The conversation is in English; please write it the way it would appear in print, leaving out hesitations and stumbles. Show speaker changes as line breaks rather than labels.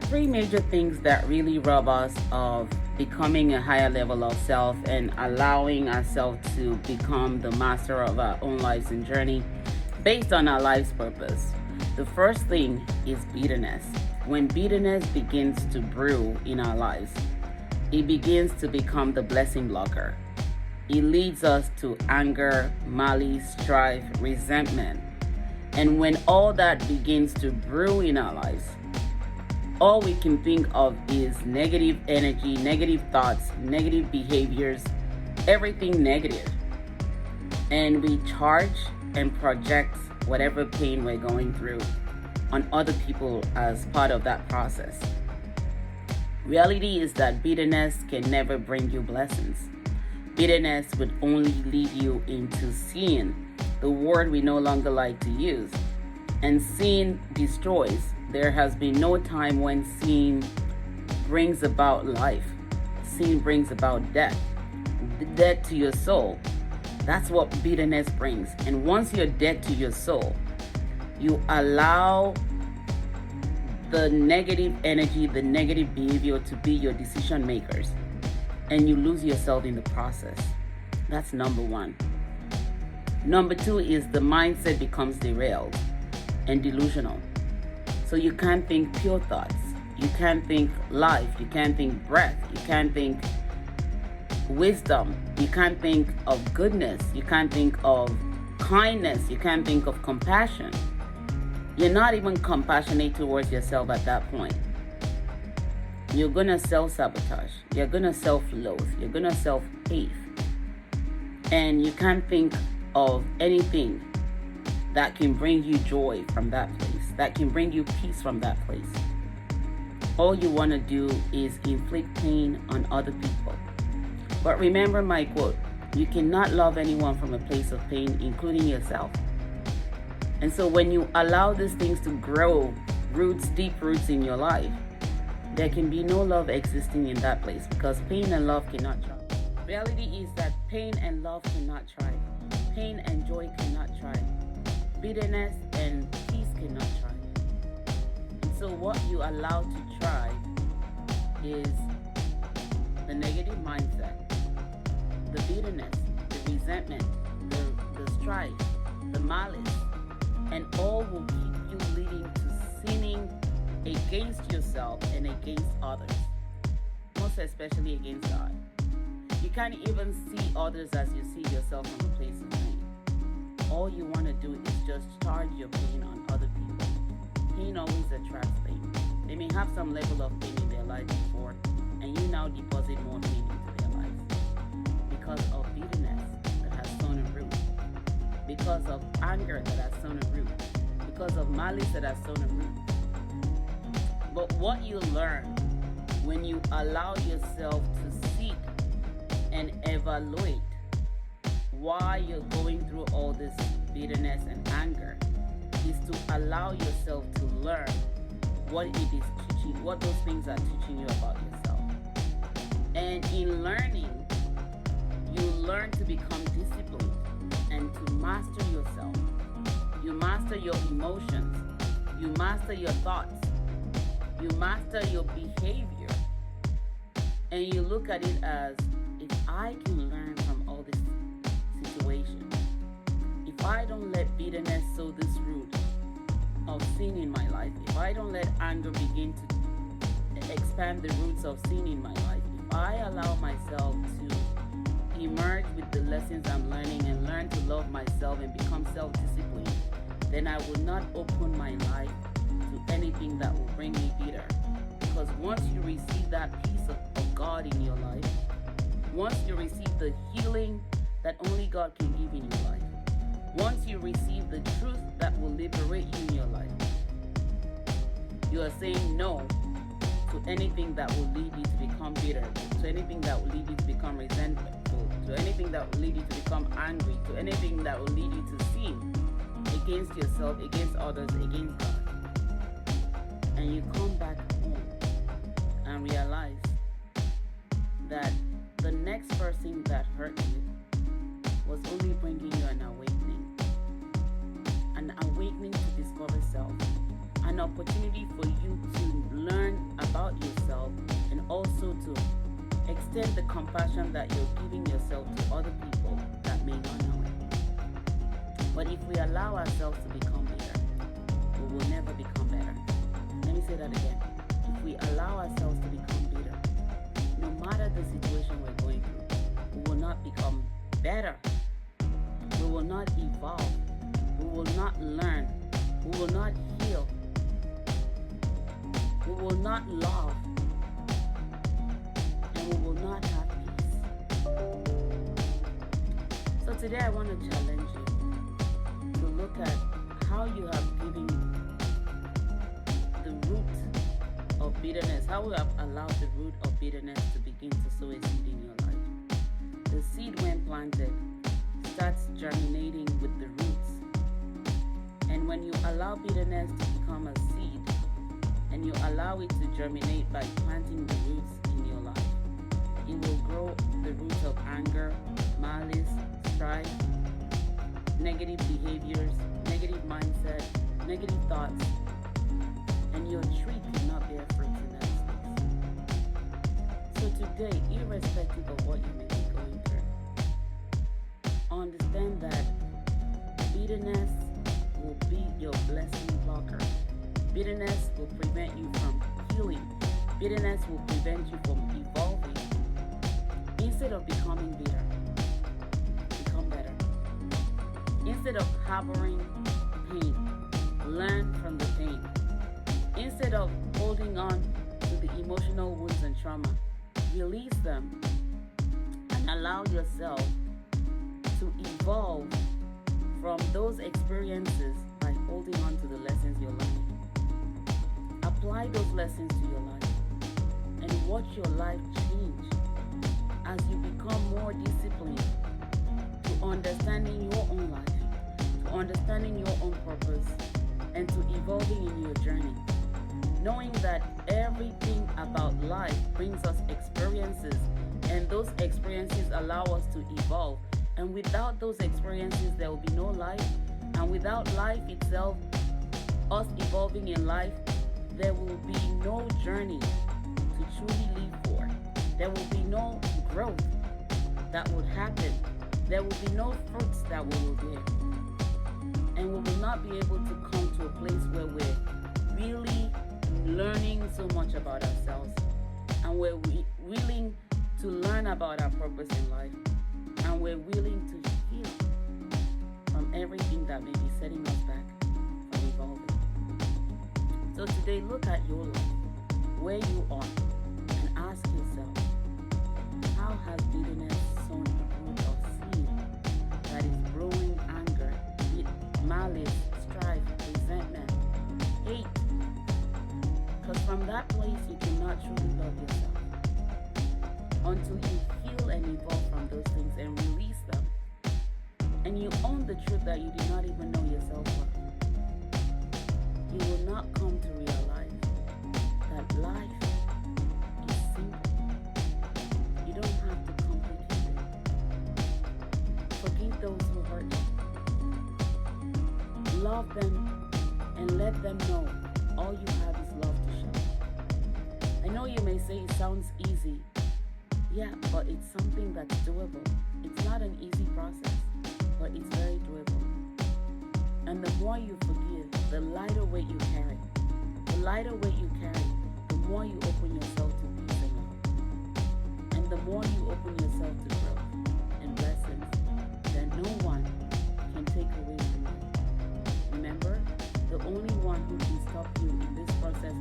three major things that really rob us of becoming a higher level of self and allowing ourselves to become the master of our own lives and journey based on our life's purpose. The first thing is bitterness. When bitterness begins to brew in our lives, it begins to become the blessing blocker. It leads us to anger, malice, strife, resentment. And when all that begins to brew in our lives, all we can think of is negative energy, negative thoughts, negative behaviors, everything negative. And we charge and project whatever pain we're going through on other people as part of that process. Reality is that bitterness can never bring you blessings. Bitterness would only lead you into sin, the word we no longer like to use. And sin destroys. There has been no time when sin brings about life. Sin brings about death. Death to your soul. That's what bitterness brings. And once you're dead to your soul, you allow the negative energy, the negative behavior to be your decision makers. And you lose yourself in the process. That's number one. Number two is the mindset becomes derailed and delusional. So you can't think pure thoughts. You can't think life. You can't think breath. You can't think wisdom. You can't think of goodness. You can't think of kindness. You can't think of compassion. You're not even compassionate towards yourself at that point. You're going to self-sabotage. You're going to self-loathe. You're going to self-hate. And you can't think of anything that can bring you joy from that place, that can bring you peace from that place. All you want to do is inflict pain on other people. But remember my quote, you cannot love anyone from a place of pain, including yourself. And so when you allow these things to grow roots, deep roots in your life, there can be no love existing in that place because pain and love cannot thrive. Reality is that pain and love cannot thrive. Pain and joy cannot thrive. Bitterness and peace cannot thrive. And so what you allow to thrive is the negative mindset, the bitterness, the resentment, the strife, the malice, and all will keep you leading to sinning against yourself and against others, most especially against God. You can't even see others as you see yourself from a place of pain. All you want to do is just charge your pain on other people. Pain always attracts pain. They may have some level of pain in their life before, and you now deposit more pain into their lives because of bitterness that has sown a root, because of anger that has sown a root, because of malice that has sown a root. But what you learn when you allow yourself to seek and evaluate why you're going through all this bitterness and anger is to allow yourself to learn what it is teaching, what those things are teaching you about yourself. And in learning, you learn to become disciplined and to master yourself. You master your emotions. You master your thoughts. You master your behavior. And you look at it as, if I can learn from all this situation, if I don't let bitterness sow this root of sin in my life, if I don't let anger begin to expand the roots of sin in my life, if I allow myself to emerge with the lessons I'm learning and learn to love myself and become self-disciplined, then I will not open my life to anything that will bring me bitter. Because once you receive that peace of God in your life, once you receive the healing that only God can give in your life, once you receive the truth that will liberate you in your life, you are saying no to anything that will lead you to become bitter, to anything that will lead you to become resentful, to anything that will lead you to become angry, to anything that will lead you to sin against yourself, against others, against God. And you come back home and realize that the next person that hurt you was only bringing you an awakening to discover self, an an opportunity for you to learn about yourself and also to extend the compassion that you're giving yourself to other people that may not know it. But if we allow ourselves to become better, we will never become better. Let me say that again. If we allow ourselves to become better, no matter the situation we're going through, we will not become better. We will not evolve. We will not learn. We will not heal. We will not love. And we will not have peace. So today I want to challenge you to look at how you have given the root of bitterness, how you have allowed the root of bitterness to begin to sow a seed in your life. The seed, when planted, starts germinating with the roots. And when you allow bitterness to become a seed, and you allow it to germinate by planting the roots in your life, it will grow the roots of anger, malice, strife, negative behaviors, negative mindset, negative thoughts, and your tree cannot bear fruit in that space. So today, irrespective of what you may be going through, understand that bitterness will be your blessing blocker. Bitterness will prevent you from healing. Bitterness will prevent you from evolving. Instead of becoming bitter, become better. Instead of harboring pain, learn from the pain. Instead of holding on to the emotional wounds and trauma, release them and allow yourself to evolve from those experiences by holding on to the lessons you learned. Apply those lessons to your life and watch your life change as you become more disciplined to understanding your own life, to understanding your own purpose, and to evolving in your journey. Knowing that everything about life brings us experiences, and those experiences allow us to evolve. And without those experiences, there will be no life. And without life itself, us evolving in life, there will be no journey to truly live for. There will be no growth that would happen. There will be no fruits that we will bear. And we will not be able to come to a place where we're really learning so much about ourselves, and we're willing to learn about our purpose in life, and we're willing to heal from everything that may be setting us back from evolving. So today, look at your life, where you are, and ask yourself, how has bitterness sown a root of seed that is growing anger, malice, strife, resentment, hate? Because from that place, you cannot truly love yourself until you heal and evolve from those things and release them. And you own the truth that you did not even know yourself were. You will not come to realize that life is simple. You don't have to complicate it. Forgive those who hurt you. Love them and let them know all you have is love to show. I know you may say it sounds easy. Yeah, but it's something that's doable. It's not an easy process, but it's very doable. And the more you forgive, the lighter weight you carry. The lighter weight you carry, the more you open yourself to peace and love. And the more you open yourself to growth and blessings that no one can take away from you. Remember, the only one who can stop you in this process